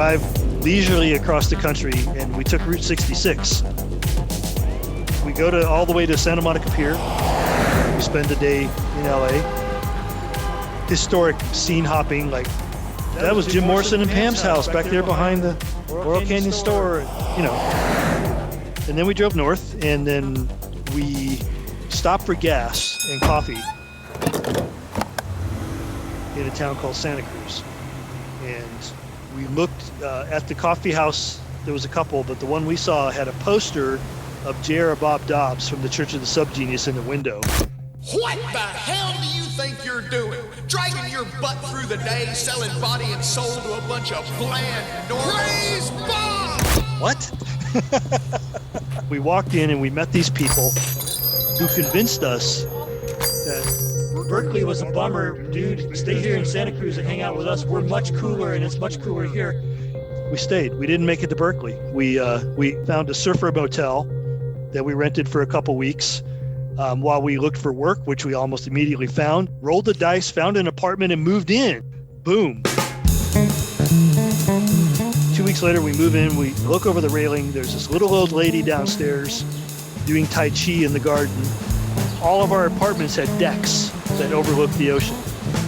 drive leisurely across the country, and we took Route 66. We go all the way to Santa Monica Pier. We spend a day in LA. Historic scene hopping, like that was Jim Morrison and Pam's house back there behind the Laurel Canyon store, you know. And then we drove north, and then we stopped for gas and coffee in a town called Santa Cruz. And we looked at the coffee house. There was a couple, but the one we saw had a poster of J.R. Bob Dobbs from the Church of the Subgenius in the window. What the hell do you think you're doing? Dragging your butt through the day, selling body and soul to a bunch of bland normals? Praise Bob! What? We walked in and we met these people who convinced us that Berkeley was a bummer. Dude, stay here in Santa Cruz and hang out with us. We're much cooler, and it's much cooler here. We stayed. We didn't make it to Berkeley. We found a surfer motel that we rented for a couple weeks while we looked for work, which we almost immediately found. Rolled the dice, found an apartment, and moved in. Boom. 2 weeks later, we move in. We look over the railing. There's this little old lady downstairs doing Tai Chi in the garden. All of our apartments had decks that overlooked the ocean.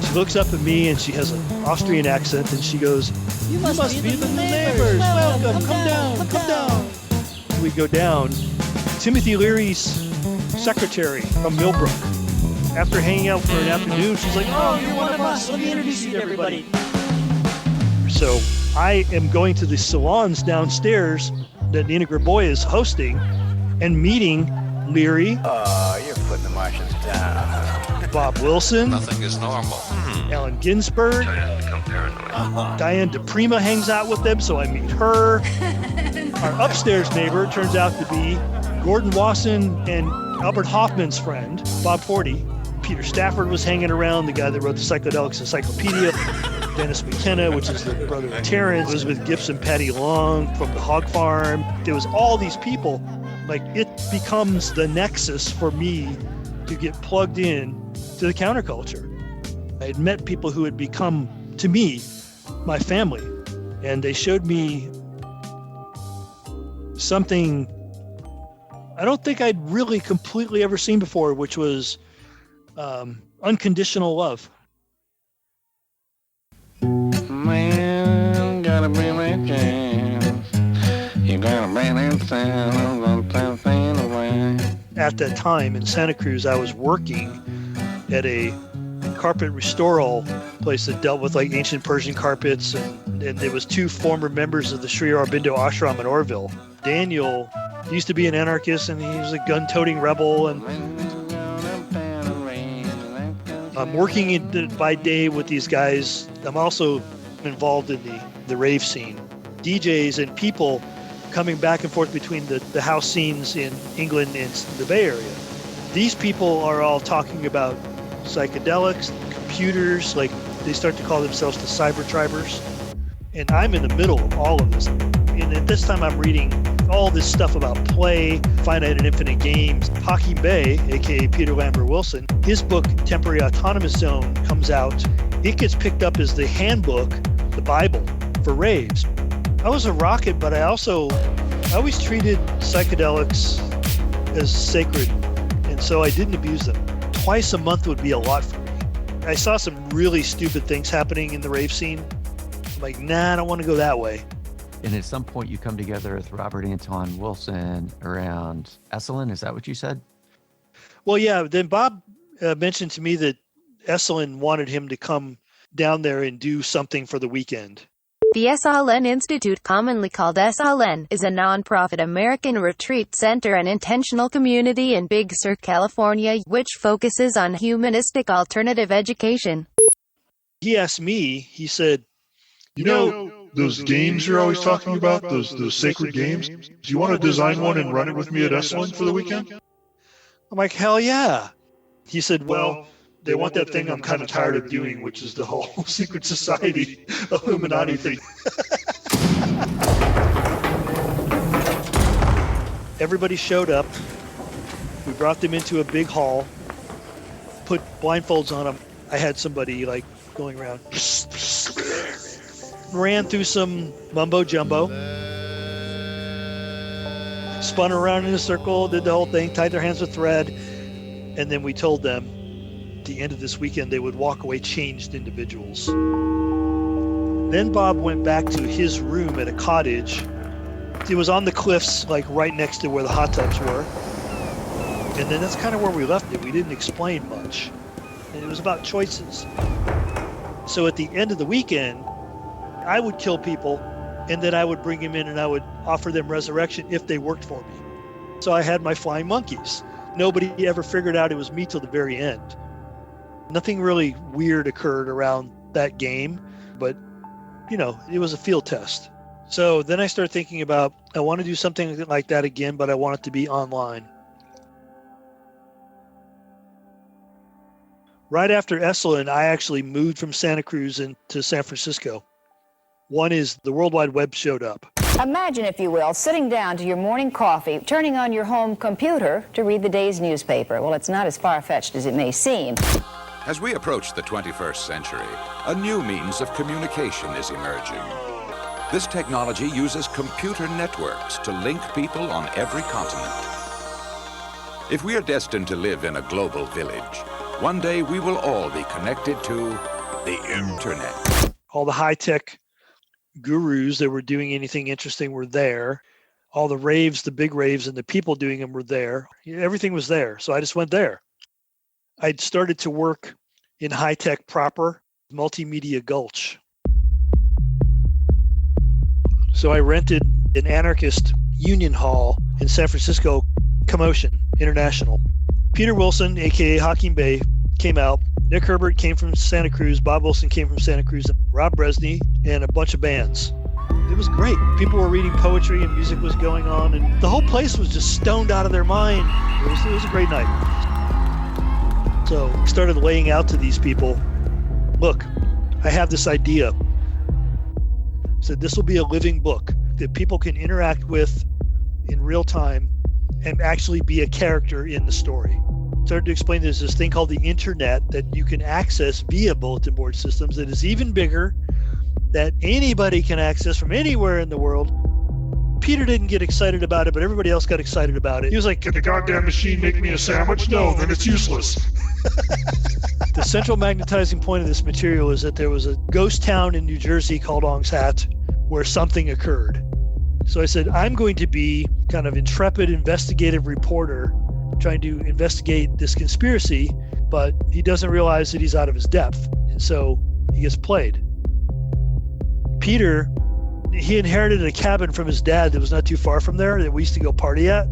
She looks up at me and she has an Austrian accent and she goes, You must be the neighbors. Welcome. Come down. We go down. Timothy Leary's secretary from Millbrook. After hanging out for an afternoon, she's like, oh, you're one of us. Let me introduce you to everybody. So I am going to the salons downstairs that Nina Graboy is hosting and meeting Leary. You're putting the Martians down. Bob Wilson. Nothing is normal. Allen Ginsberg. Diane DePrima hangs out with them, so I meet her. Our upstairs neighbor turns out to be Gordon Wasson and Albert Hoffman's friend, Bob Forty. Peter Stafford was hanging around, the guy that wrote the Psychedelics Encyclopedia. Dennis McKenna, which is the brother of Terrence. Elizabeth Gibson, Patty Long from the Hog Farm. There was all these people. Like, it becomes the nexus for me to get plugged in to the counterculture. I had met people who had become, to me, my family. And they showed me something I don't think I'd really completely ever seen before, which was unconditional love. Man, gotta be my chance. You gotta be away. At that time in Santa Cruz, I was working at a carpet restoral place that dealt with like ancient Persian carpets, and there was two former members of the Sri Aurobindo ashram in Orville. Daniel used to be an anarchist, and he was a gun-toting rebel, and I'm working by day with these guys. I'm also involved in the rave scene. DJs and people coming back and forth between the house scenes in England and the Bay Area. These people are all talking about psychedelics, computers, like they start to call themselves the cyber tribers. And I'm in the middle of all of this. And at this time I'm reading all this stuff about play, finite and infinite games. Hakeem Bey, aka Peter Lambert Wilson, his book Temporary Autonomous Zone comes out. It gets picked up as the handbook, the Bible for raves. I was a rocket, but I always treated psychedelics as sacred, and so I didn't abuse them. Twice a month would be a lot for me. I saw some really stupid things happening in the rave scene. I'm like, nah, I don't want to go that way. And at some point you come together with Robert Anton Wilson around Esalen, is that what you said? Well, yeah, then Bob mentioned to me that Esalen wanted him to come down there and do something for the weekend. The SLN Institute, commonly called SLN, is a nonprofit American retreat center and intentional community in Big Sur, California, which focuses on humanistic alternative education. He asked me, he said, you know, those games you're always talking about, those sacred games, do you want to design one and run it with me at Esalen for the weekend? I'm like, hell yeah. He said, well, they want that thing I'm kind of tired of doing, which is the whole secret society Illuminati thing. Everybody showed up. We brought them into a big hall, put blindfolds on them. I had somebody like going around, ran through some mumbo jumbo, spun around in a circle, did the whole thing, tied their hands with thread, and then we told them at the end of this weekend they would walk away changed individuals. Then Bob went back to his room at a cottage. It was on the cliffs, like right next to where the hot tubs were. And then that's kind of where we left it. We didn't explain much. And it was about choices. So at the end of the weekend, I would kill people, and then I would bring them in and I would offer them resurrection if they worked for me. So I had my flying monkeys. Nobody ever figured out it was me till the very end. Nothing really weird occurred around that game, but you know, it was a field test. So then I started thinking about, I want to do something like that again, but I want it to be online. Right after Esalen, I actually moved from Santa Cruz into San Francisco. One is the World Wide Web showed up. Imagine, if you will, sitting down to your morning coffee, turning on your home computer to read the day's newspaper. Well, it's not as far-fetched as it may seem. As we approach the 21st century, a new means of communication is emerging. This technology uses computer networks to link people on every continent. If we are destined to live in a global village, one day we will all be connected to the internet. All the high-tech gurus that were doing anything interesting were there. All the raves, the big raves, and the people doing them were there. Everything was there, so I just went there. I'd started to work in high-tech proper, Multimedia Gulch. So I rented an anarchist union hall in San Francisco, Commotion International. Peter Wilson, aka Hawking Bay, came out. Nick Herbert came from Santa Cruz. Bob Wilson came from Santa Cruz. Rob Bresney and a bunch of bands. It was great. People were reading poetry and music was going on, and the whole place was just stoned out of their mind. It was a great night. So I started laying out to these people, look, I have this idea. I said, this will be a living book that people can interact with in real time and actually be a character in the story. Started to explain there's this thing called the internet that you can access via bulletin board systems that is even bigger, that anybody can access from anywhere in the world. Peter didn't get excited about it, but everybody else got excited about it. He was like, can the goddamn machine make me a sandwich? No, then it's useless. The central magnetizing point of this material is that there was a ghost town in New Jersey called Ong's Hat where something occurred. So I said, I'm going to be kind of intrepid investigative reporter trying to investigate this conspiracy, but he doesn't realize that he's out of his depth. And so he gets played. Peter, he inherited a cabin from his dad that was not too far from there that we used to go party at.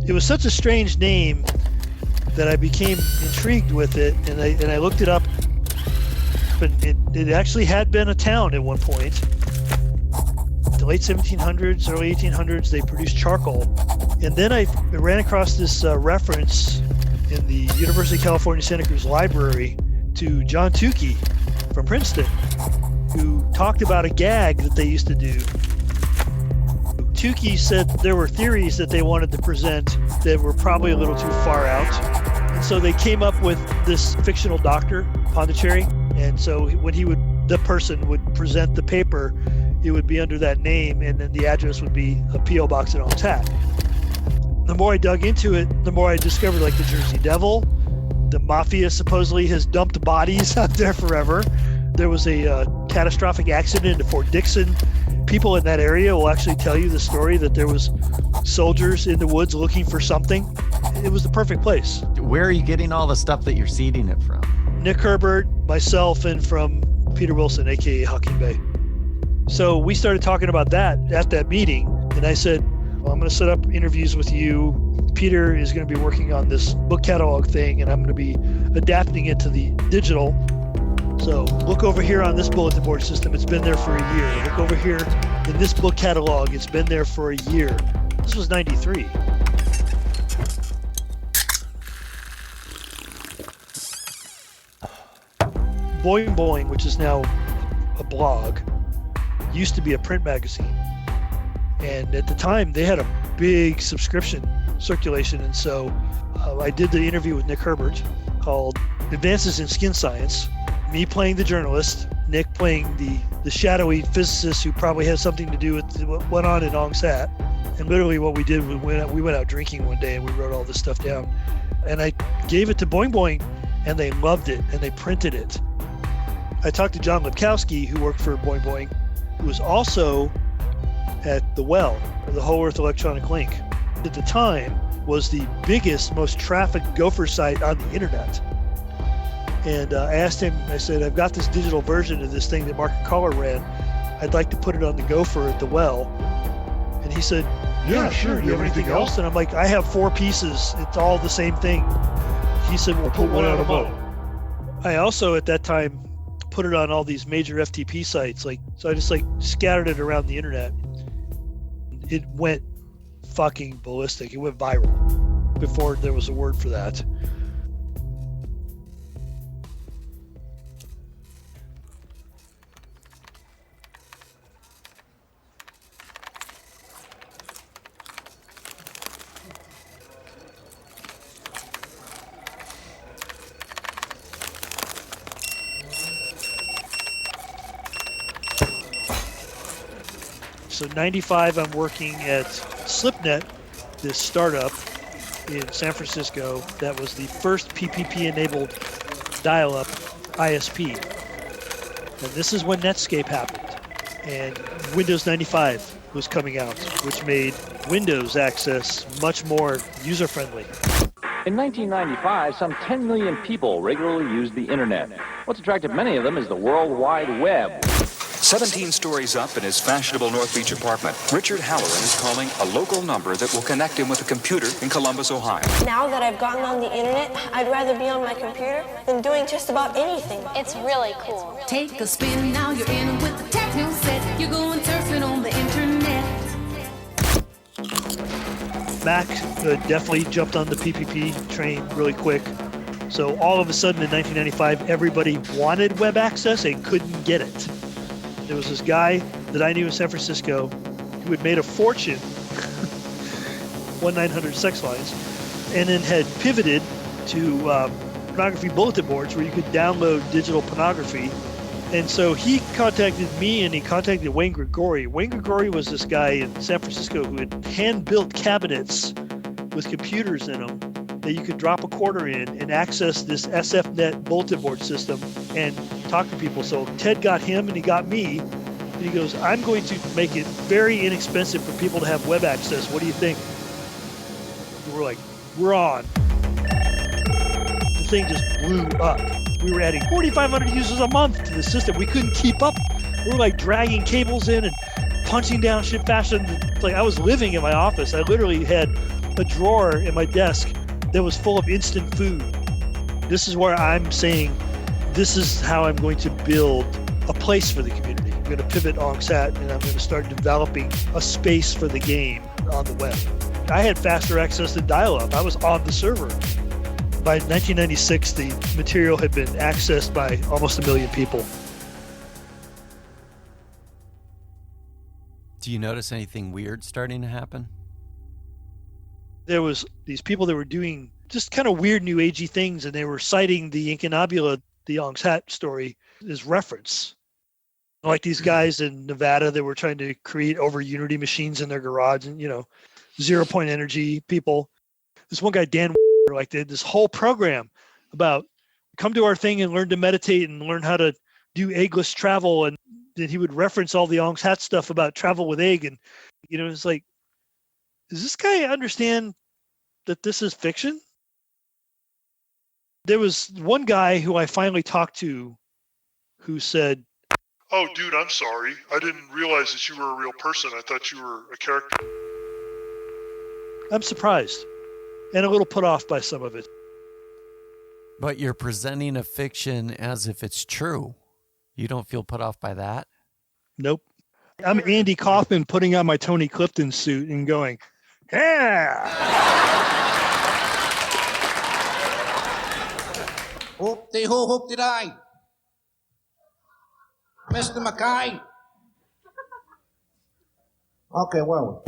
It was such a strange name that I became intrigued with it, and I looked it up, but it actually had been a town at one point. The late 1700s, early 1800s, they produced charcoal. And then I ran across this reference in the University of California, Santa Cruz library to John Tukey from Princeton, who talked about a gag that they used to do. Tukey said there were theories that they wanted to present that were probably a little too far out. And so they came up with this fictional doctor, Pondicherry. And so when the person would present the paper, it would be under that name, and then the address would be a P.O. box at Ong's Hat. The more I dug into it, the more I discovered, like, the Jersey Devil, the mafia supposedly has dumped bodies out there forever. There was a catastrophic accident at Fort Dixon. People in that area will actually tell you the story that there was soldiers in the woods looking for something. It was the perfect place. Where are you getting all the stuff that you're seeding it from? Nick Herbert, myself, and from Peter Wilson, aka Hawking Bay. So we started talking about that at that meeting, and I said, well, I'm going to set up interviews with you. Peter is going to be working on this book catalog thing, and I'm going to be adapting it to the digital. So look over here on this bulletin board system. It's been there for a year. Look over here in this book catalog. It's been there for a year. This was 93. Boing Boing, which is now a blog, used to be a print magazine. And at the time, they had a big subscription circulation. And so I did the interview with Nick Herbert called Advances in Skin Science, me playing the journalist, Nick playing the shadowy physicist who probably has something to do with what went on in Ong's Hat. And literally what we did, we went out drinking one day and we wrote all this stuff down. And I gave it to Boing Boing and they loved it and they printed it. I talked to John Lipkowski, who worked for Boing Boing, who was also at the Well, the Whole Earth Electronic Link. At the time was the biggest, most trafficked gopher site on the internet. And I asked him, I said, I've got this digital version of this thing that Mark Collar ran. I'd like to put it on the Gopher at the Well. And he said, yeah, sure. Do you have anything else? And I'm like, I have 4 pieces. It's all the same thing. He said, well, put one on a boat. I also, at that time, put it on all these major FTP sites. So I just scattered it around the internet. It went fucking ballistic. It went viral before there was a word for that. So 95, I'm working at SlipNet, this startup in San Francisco that was the first PPP-enabled dial-up ISP. And this is when Netscape happened. And Windows 95 was coming out, which made Windows access much more user-friendly. In 1995, some 10 million people regularly used the internet. What's attracted many of them is the World Wide Web. 17 stories up in his fashionable North Beach apartment, Richard Halloran is calling a local number that will connect him with a computer in Columbus, Ohio. Now that I've gotten on the internet, I'd rather be on my computer than doing just about anything. It's really cool. Take a spin, now you're in with the techno set. You're going surfing on the internet. Mac definitely jumped on the PPP train really quick. So all of a sudden in 1995, everybody wanted web access and couldn't get it. There was this guy that I knew in San Francisco who had made a fortune, 1-900 sex lines, and then had pivoted to pornography bulletin boards where you could download digital pornography. And so he contacted me and he contacted Wayne Gregory. Wayne Gregory was this guy in San Francisco who had hand-built cabinets with computers in them that you could drop a quarter in and access this SFNet bulletin board system and talk to people. So Ted got him and he got me. And he goes, I'm going to make it very inexpensive for people to have web access. What do you think? And we're like, we're on. The thing just blew up. We were adding 4,500 users a month to the system. We couldn't keep up. We were dragging cables in and punching down shit faster than, I was living in my office. I literally had a drawer in my desk that was full of instant food. This is where I'm saying, this is how I'm going to build a place for the community. I'm going to pivot Ong's Hat and I'm going to start developing a space for the game on the web. I had faster access to dial-up. I was on the server. By 1996, the material had been accessed by almost 1 million people. Do you notice anything weird starting to happen? There was these people that were doing just kind of weird new agey things, and they were citing the Incunabula, the Ong's Hat story, as reference. Like these guys in Nevada that were trying to create over Unity machines in their garage, and 0-point energy people. This one guy, Dan, did this whole program about come to our thing and learn to meditate and learn how to do eggless travel, and then he would reference all the Ong's Hat stuff about travel with egg, and it's like, does this guy understand that this is fiction? There was one guy who I finally talked to who said, oh, dude, I'm sorry. I didn't realize that you were a real person. I thought you were a character. I'm surprised and a little put off by some of it. But you're presenting a fiction as if it's true. You don't feel put off by that? Nope. I'm Andy Kaufman putting on my Tony Clifton suit and going, yeah! Hoop-de-hoo-hoop-de-die. Mr. McKay. Okay, well.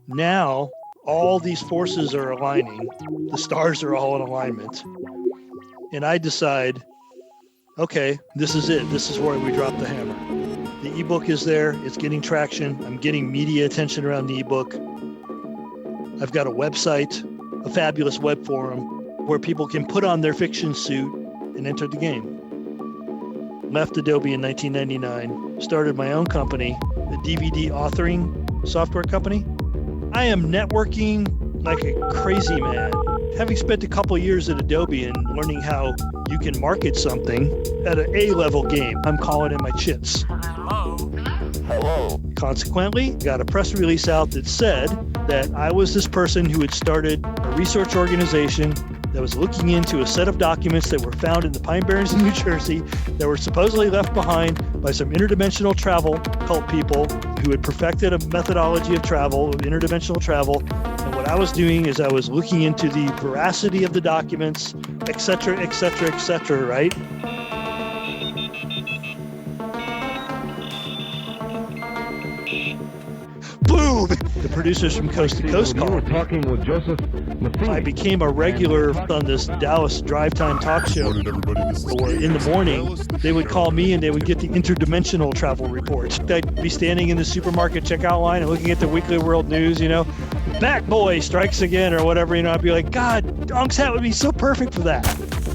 Now, all these forces are aligning. The stars are all in alignment. And I decide, okay, this is it. This is where we drop the hammer. The ebook is there. It's getting traction. I'm getting media attention around the ebook. I've got a website, a fabulous web forum where people can put on their fiction suit and enter the game. Left Adobe in 1999, started my own company, a DVD authoring software company. I am networking like a crazy man. Having spent a couple years at Adobe and learning how you can market something at an A-level game, I'm calling in my chips. Hello. Consequently, got a press release out that said that I was this person who had started a research organization that was looking into a set of documents that were found in the Pine Barrens in New Jersey that were supposedly left behind by some interdimensional travel cult people who had perfected a methodology of travel, of interdimensional travel. And what I was doing is I was looking into the veracity of the documents, et cetera, right? Boom! The producers from Coast to Coast called me. I became a regular on this Dallas drive time talk show. Or in the morning, they would call me and they would get the interdimensional travel report. I'd be standing in the supermarket checkout line and looking at the Weekly World News, Bat Boy strikes again or whatever, I'd be like, God, Unk's hat would be so perfect for that.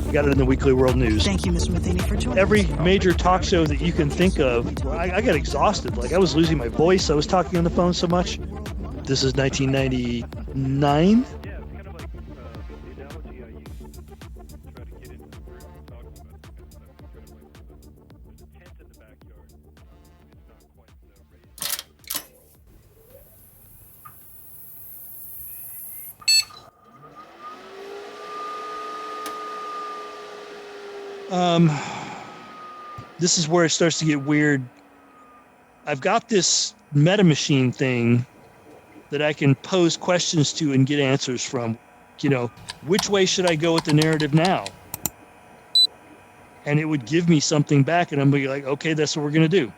I got it in the Weekly World News. Thank you, Mr. Matheny, for joining Every us. major talk show that you can think of, I got exhausted. Like I was losing my voice. I was talking on the phone so much. This is 1999. This is where it starts to get weird. I've got this meta machine thing that I can pose questions to and get answers from. Which way should I go with the narrative now? And it would give me something back, and I'm like, okay, that's what we're going to do.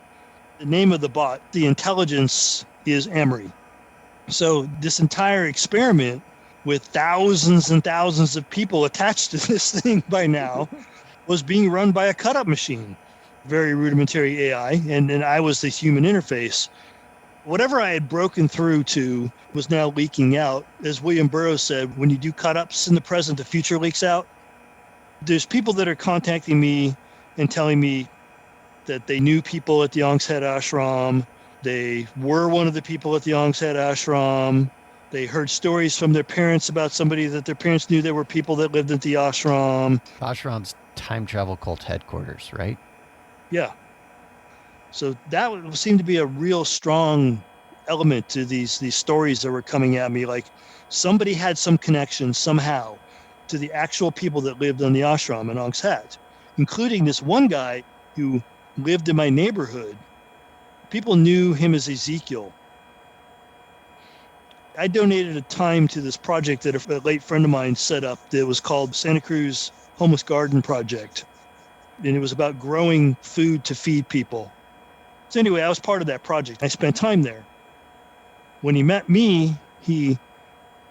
The name of the bot, the intelligence, is Emory. So this entire experiment with thousands and thousands of people attached to this thing by now was being run by a cut-up machine. Very rudimentary AI, and I was the human interface. Whatever I had broken through to was now leaking out. As William Burroughs said, when you do cut-ups in the present, the future leaks out. There's people that are contacting me and telling me that they knew people at the Ong's Head Ashram. They were one of the people at the Ong's Head Ashram. They heard stories from their parents about somebody that their parents knew there were people that lived at the ashram. Ashram's time travel cult headquarters, right? Yeah. So that seemed to be a real strong element to these stories that were coming at me. Like somebody had some connection somehow to the actual people that lived on the ashram in Ong's Hat, including this one guy who lived in my neighborhood. People knew him as Ezekiel. I donated a time to this project that a late friend of mine set up that was called Santa Cruz Homeless Garden Project. And it was about growing food to feed people. So anyway, I was part of that project. I spent time there. When he met me, he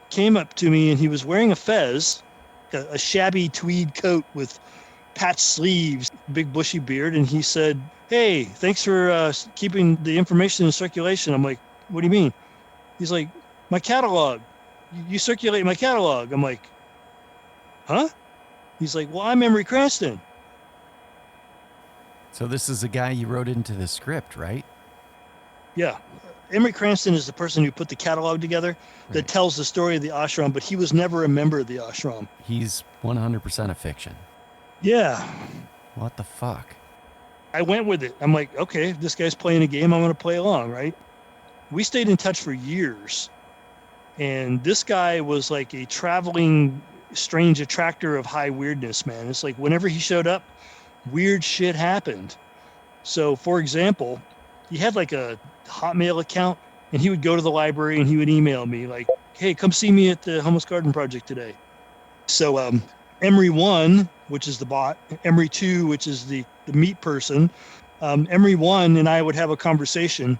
came up to me and he was wearing a fez, a shabby tweed coat with patched sleeves, big bushy beard. And he said, "Hey, thanks for keeping the information in circulation." I'm like, "What do you mean?" He's like, "My catalog. You circulate my catalog." I'm like, "Huh?" He's like, "Well, I'm Emory Cranston." So this is a guy you wrote into the script, right? Yeah. Emory Cranston is the person who put the catalog together that tells the story of the ashram, but he was never a member of the ashram. He's 100% a fiction. Yeah. What the fuck? I went with it. I'm like, okay, if this guy's playing a game, I'm going to play along, right? We stayed in touch for years. And this guy was like a traveling, strange attractor of high weirdness, man. It's like whenever he showed up, weird shit happened. So, for example, he had like a Hotmail account, and he would go to the library and he would email me like, "Hey, come see me at the Homeless Garden Project today." So, Emory 1, which is the bot, Emory 2, which is the the meat person. Emory 1 and I would have a conversation,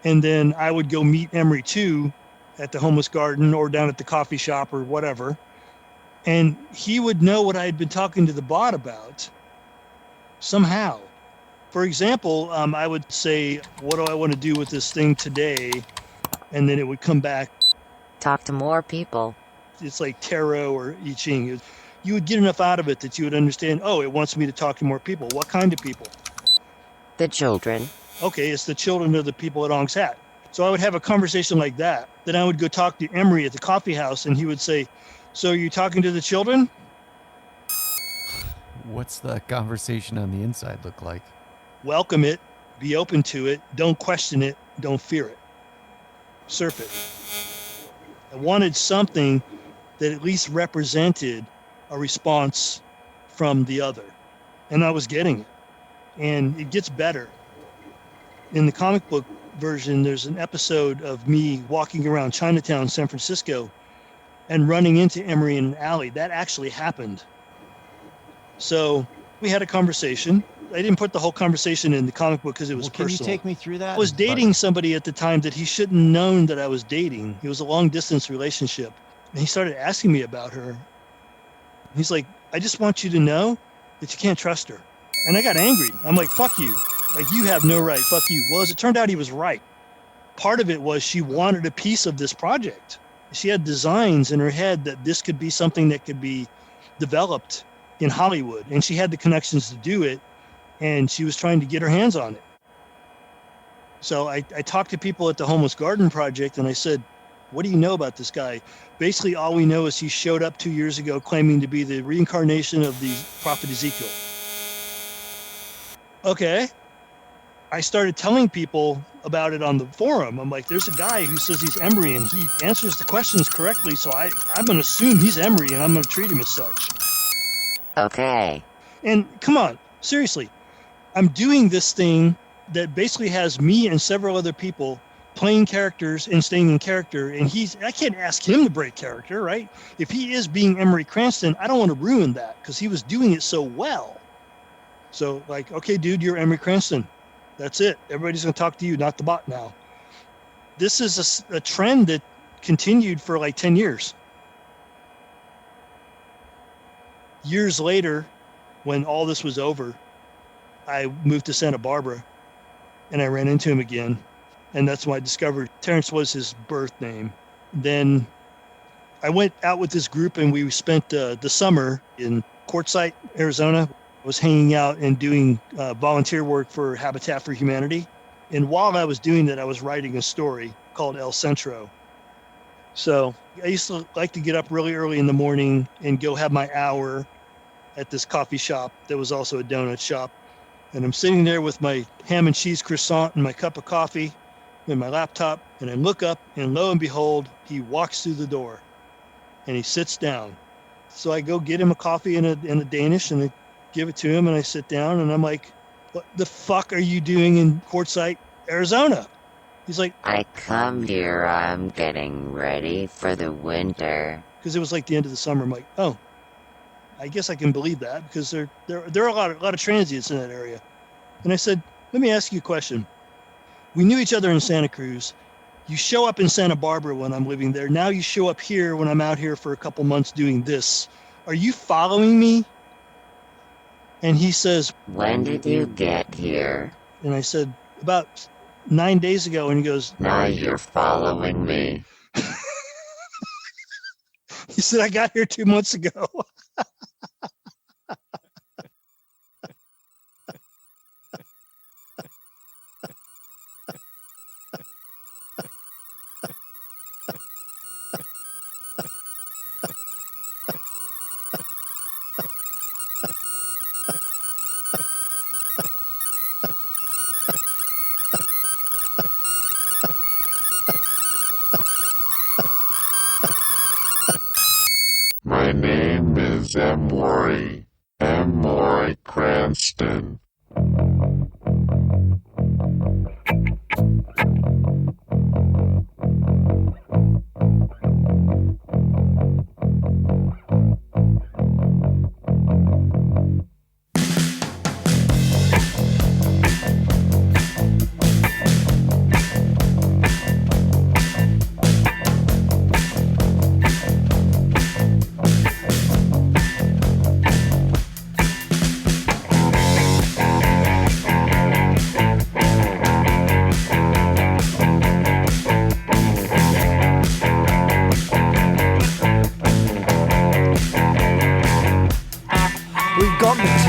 and then I would go meet Emory 2 at the homeless garden or down at the coffee shop or whatever. And he would know what I had been talking to the bot about somehow. For example, I would say, what do I want to do with this thing today? And then it would come back. Talk to more people. It's like tarot or I Ching. You would get enough out of it that you would understand, oh, it wants me to talk to more people. What kind of people? The children. Okay, it's the children of the people at Ong's Hat. So I would have a conversation like that. Then I would go talk to Emory at the coffee house, and he would say, so are you talking to the children? What's the conversation on the inside look like? Welcome it, be open to it, don't question it, don't fear it. Surf it. I wanted something that at least represented a response from the other. And I was getting it. And it gets better. In the comic book version, there's an episode of me walking around Chinatown, San Francisco, and running into Emory in an alley. That actually happened. So we had a conversation. I didn't put the whole conversation in the comic book because it was personal. Can you take me through that? I was dating somebody at the time that he shouldn't have known that I was dating. It was a long distance relationship. And he started asking me about her. He's like, I just want you to know that you can't trust her. And I got angry. I'm like, fuck you. Like, you have no right. Fuck you. Well, as it turned out, he was right. Part of it was she wanted a piece of this project. She had designs in her head that this could be something that could be developed in Hollywood. And she had the connections to do it. And she was trying to get her hands on it. So I talked to people at the Homeless Garden Project, and I said, what do you know about this guy? Basically, all we know is he showed up 2 years ago claiming to be the reincarnation of the prophet Ezekiel. Okay. I started telling people about it on the forum. I'm like, there's a guy who says he's Emory, and he answers the questions correctly, so I'm going to assume he's Emory, and I'm going to treat him as such. Okay. And come on, seriously. I'm doing this thing that basically has me and several other people playing characters and staying in character. And I can't ask him to break character, right? If he is being Emory Cranston, I don't want to ruin that because he was doing it so well. So like, okay, dude, you're Emory Cranston. That's it. Everybody's going to talk to you, not the bot now. This is a trend that continued for like 10 years. Years later, when all this was over, I moved to Santa Barbara and I ran into him again. And that's when I discovered Terrence was his birth name. Then I went out with this group and we spent the summer in Quartzsite, Arizona. I was hanging out and doing volunteer work for Habitat for Humanity. And while I was doing that, I was writing a story called El Centro. So I used to like to get up really early in the morning and go have my hour at this coffee shop that was also a donut shop. And I'm sitting there with my ham and cheese croissant and my cup of coffee and my laptop. And I look up and lo and behold, he walks through the door and he sits down. So I go get him a coffee in a Danish and I give it to him and I sit down and I'm like, what the fuck are you doing in Quartzsite, Arizona? He's like, I come here, I'm getting ready for the winter. Because it was like the end of the summer. I'm like, oh, I guess I can believe that because there are a lot of transients in that area. And I said, let me ask you a question. We knew each other in Santa Cruz. You show up in Santa Barbara when I'm living there. Now you show up here when I'm out here for a couple months doing this. Are you following me? And he says, when did you get here? And I said, about 9 days ago. And he goes, now you're following me. He said, I got here 2 months ago. My name is Emory. Emory Cranston.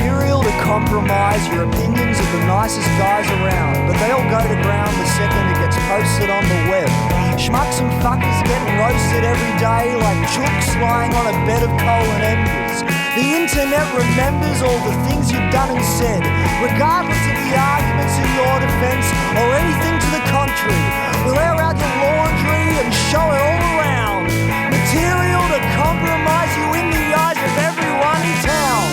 material to compromise your opinions of the nicest guys around, but they all go to ground the second it gets posted on the web. Schmucks and fuckers getting roasted every day like chooks lying on a bed of coal and embers. The internet remembers all the things you've done and said, regardless of the arguments in your defense or anything to the contrary. We'll air out your laundry and show it all around. Material to compromise you in the eyes of everyone in town.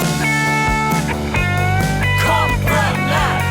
Compromise.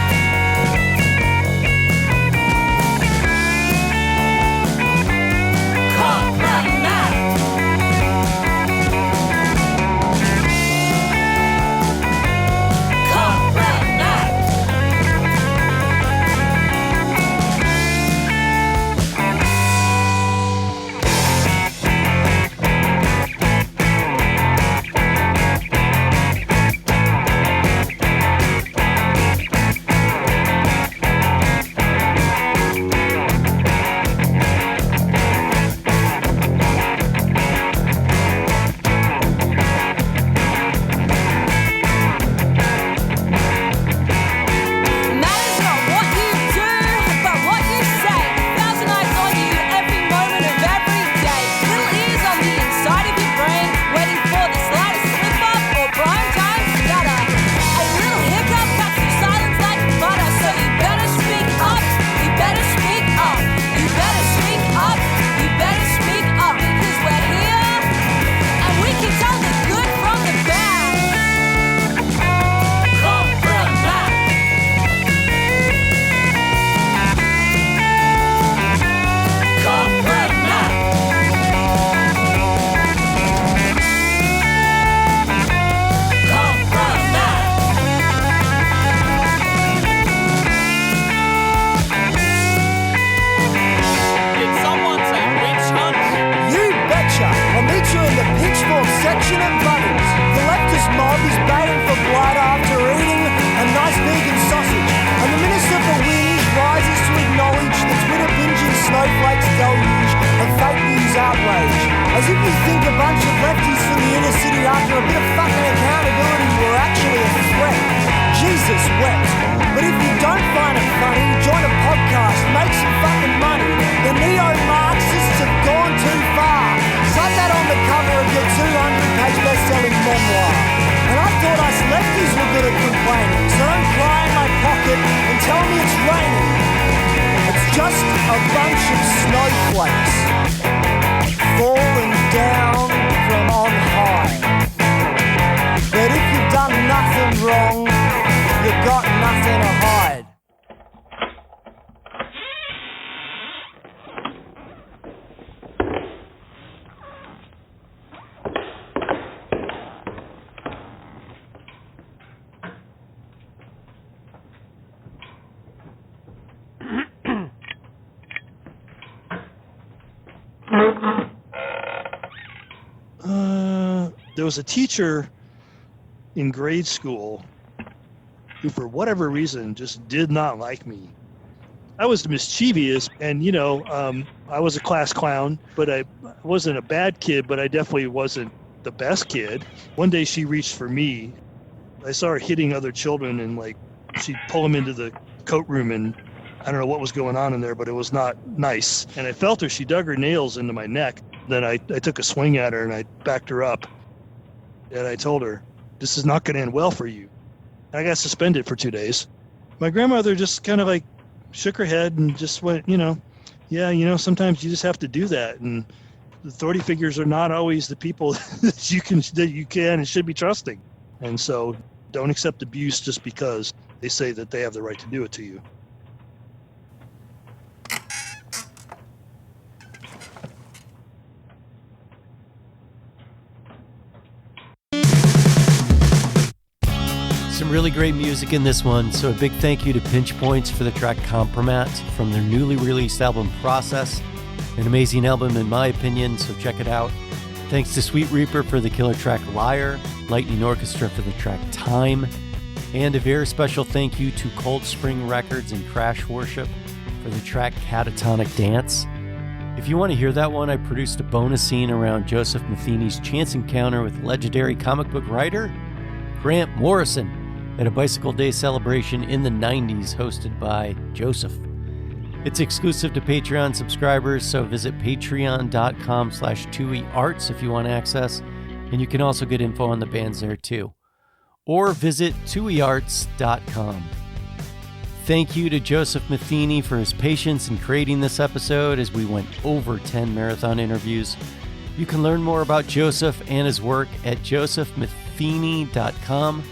section of buttons. The leftist mob is baying for blood after eating a nice vegan sausage. And the Minister for Whinge rises to acknowledge the Twitter binging snowflakes deluge of fake news outrage. As if you think a bunch of lefties from the inner city after a bit of fucking accountability were actually a threat. Jesus wept. But if you don't find it funny, join a podcast, make some fucking money. The neo-Marxists have gone too far. Cite that on the cover of your 200-page best-selling memoir. And I thought us lefties were good at complaining, so don't cry in my pocket and tell me it's raining. It's just a bunch of snowflakes falling down from on high. But if you've done nothing wrong, you got nothing to hide. There was a teacher in grade school who, for whatever reason, just did not like me. I was mischievous, and I was a class clown, but I wasn't a bad kid, but I definitely wasn't the best kid. One day she reached for me. I saw her hitting other children, and she'd pull them into the coat room, and I don't know what was going on in there, but it was not nice. And I felt her. She dug her nails into my neck. Then I took a swing at her, and I backed her up. And I told her, this is not going to end well for you. And I got suspended for 2 days. My grandmother just kind of shook her head and just went, sometimes you just have to do that. And the authority figures are not always the people that you can and should be trusting. And so don't accept abuse just because they say that they have the right to do it to you. Some really great music in this one, so a big thank you to Pinch Points for the track Compromat from their newly released album Process. An amazing album in my opinion, so check it out. Thanks to Sweet Reaper for the killer track Liar, Lightning Orchestra for the track Time, and a very special thank you to Cold Spring Records and Crash Worship for the track Catatonic Dance. If you want to hear that one, I produced a bonus scene around Joseph Matheny's chance encounter with legendary comic book writer Grant Morrison. at a Bicycle Day celebration in the 90s hosted by Joseph. It's exclusive to Patreon subscribers, so visit patreon.com/TUIArts if you want access, and you can also get info on the bands there too. Or visit TUIArts.com. Thank you to Joseph Matheny for his patience in creating this episode as we went over 10 marathon interviews. You can learn more about Joseph and his work at josephmatheny.com.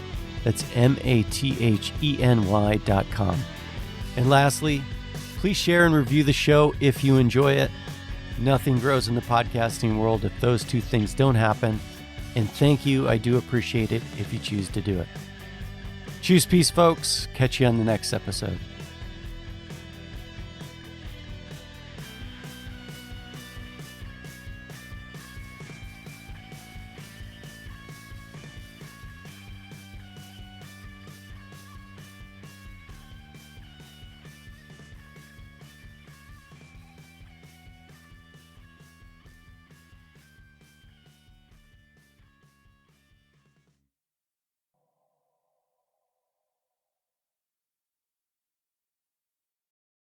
That's MATHENY.com. And lastly, please share and review the show if you enjoy it. Nothing grows in the podcasting world if those two things don't happen. And thank you, I do appreciate it if you choose to do it. Choose peace, folks. Catch you on the next episode.